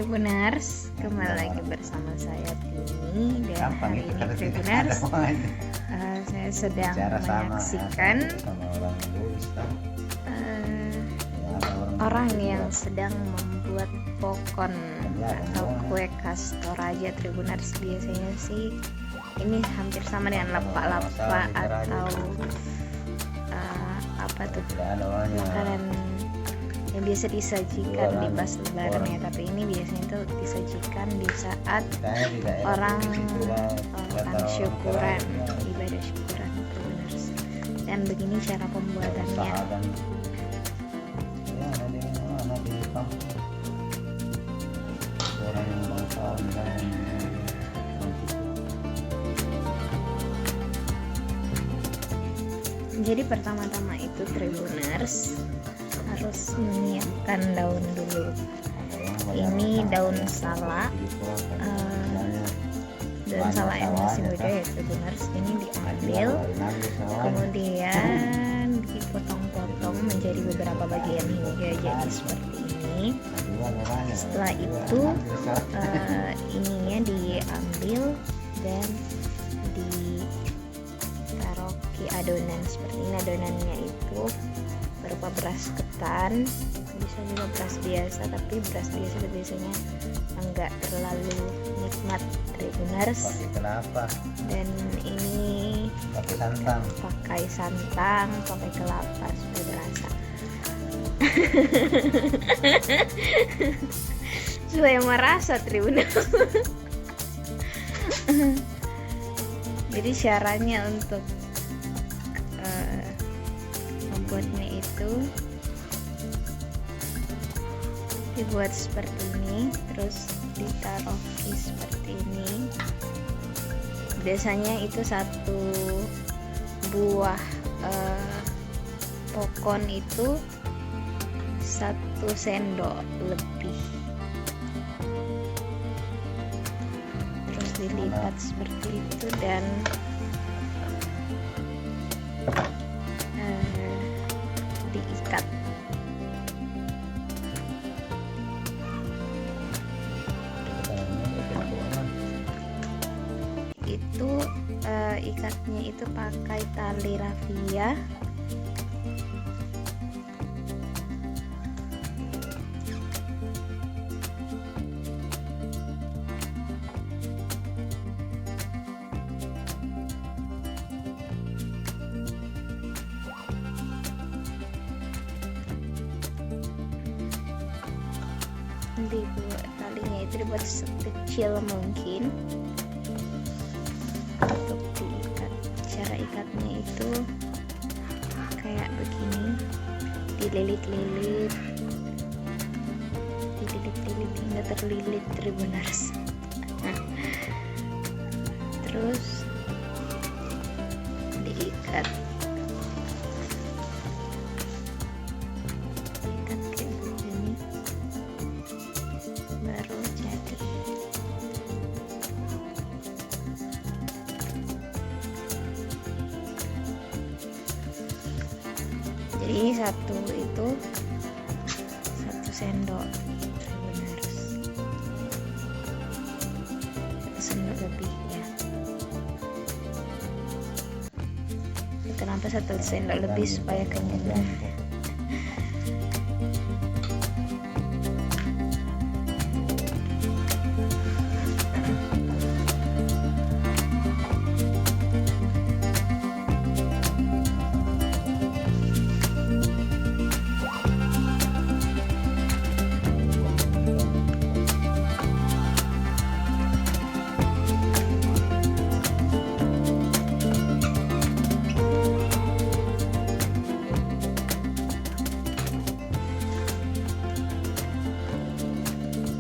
Tribuners, kembali lagi bersama saya Tini. Dan hari ini Tribuners, saya sedang menyaksikan orang yang sedang membuat pokon atau kue khas Toraja. Tribuners, biasanya sih ini hampir sama dengan lapak-lapak atau apa tuh makanan yang biasa disajikan di pas lebaran ya, tapi ini biasanya itu disajikan di saat orang melakukan syukuran, ibadah syukuran. Dan begini cara pembuatannya. Jadi pertama-tama itu Tribuners harus menyiapkan daun dulu. Ini daun salak, daun salak yang masih muda ya Tribuners. Ini diambil, kemudian dipotong-potong menjadi beberapa bagian hingga jadi seperti ini. Setelah itu ininya diambil dan ditaruh ke adonan seperti ini. Adonannya itu berupa beras ketan, bisa juga beras biasa, tapi beras biasa biasanya enggak terlalu nikmat Tribuners. Dan ini pakai santan, pakai kelapa supaya berasa. Supaya merasa Tribuners. Jadi caranya untuk membuatnya itu dibuat seperti ini, terus ditaruh seperti ini. Biasanya itu satu buah pokon itu 1 sendok lebih, terus dilipat seperti itu dan diikat. Itu ikatnya itu pakai tali rafia. Dibuat talinya itu dibuat sekecil mungkin untuk diikat. Cara ikatnya itu kayak begini, dililit-lilit hingga terlilit Tribuners. Terus diikat. Jadi satu itu 1 sendok Tribuners, 1 sendok lebih ya. Kenapa 1 sendok lebih? Supaya kenyal.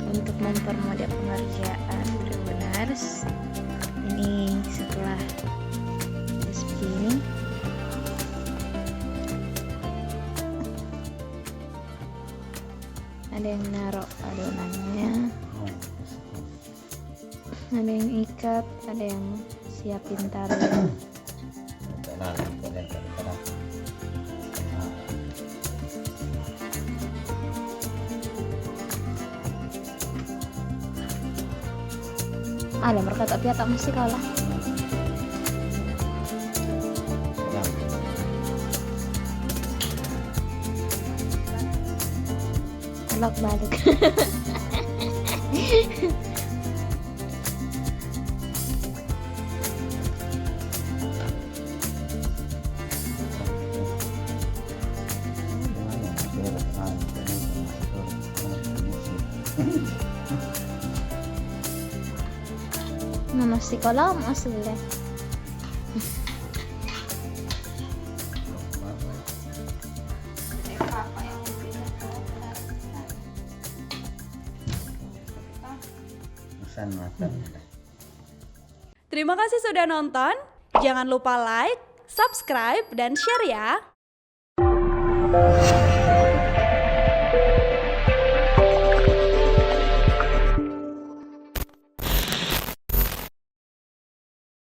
Untuk mempermudah pengerjaan Tribuners, ini setelah seperti ini, ada yang naruh adonannya, ada yang ikat, ada yang siapin tali. Ada mereka tapi tak mesti kalah. Bolak balik. Nasi kolam asli. Terima kasih sudah nonton. Jangan lupa like, subscribe, dan share ya.